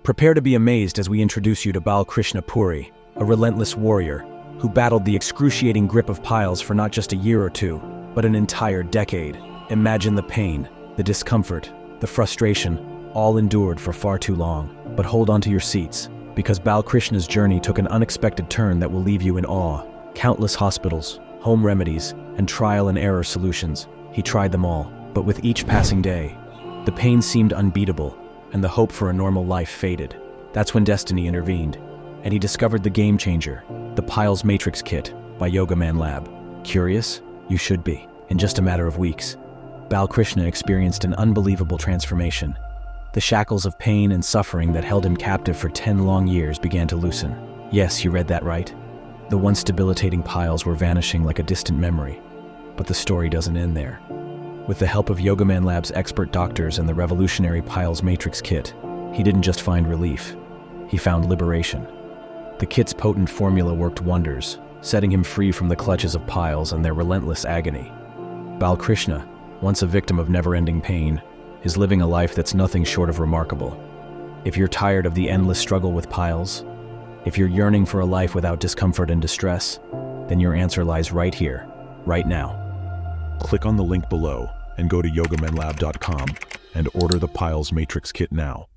Prepare to be amazed as we introduce you to Bal Krishnapuri, a relentless warrior who battled the excruciating grip of piles for not just a year or two, but an entire decade. Imagine the pain, the discomfort, the frustration, all endured for far too long. But hold on to your seats, because Bal Krishna's journey took an unexpected turn that will leave you in awe. Countless hospitals, home remedies, and trial and error solutions. He tried them all, but with each passing day, the pain seemed unbeatable, and the hope for a normal life faded. That's when destiny intervened, and he discovered the game changer, the pilesmatrix kit by yogamanlab. Curious? You should be. In just a matter of weeks, Bal Krishna experienced an unbelievable transformation. The shackles of pain and suffering that held him captive for 10 long years began to loosen. Yes, you read that right. The once debilitating piles were vanishing like a distant memory. But the story doesn't end there. With the help of yogamanlab's expert doctors and the revolutionary pilesmatrix kit, he didn't just find relief. He found liberation. The kit's potent formula worked wonders, setting him free from the clutches of piles and their relentless agony. Bal Krishna, once a victim of never-ending pain, is living a life that's nothing short of remarkable. If you're tired of the endless struggle with piles, if you're yearning for a life without discomfort and distress, then your answer lies right here, right now. Click on the link below and go to yogamanlab.com and order the pilesmatrix kit now.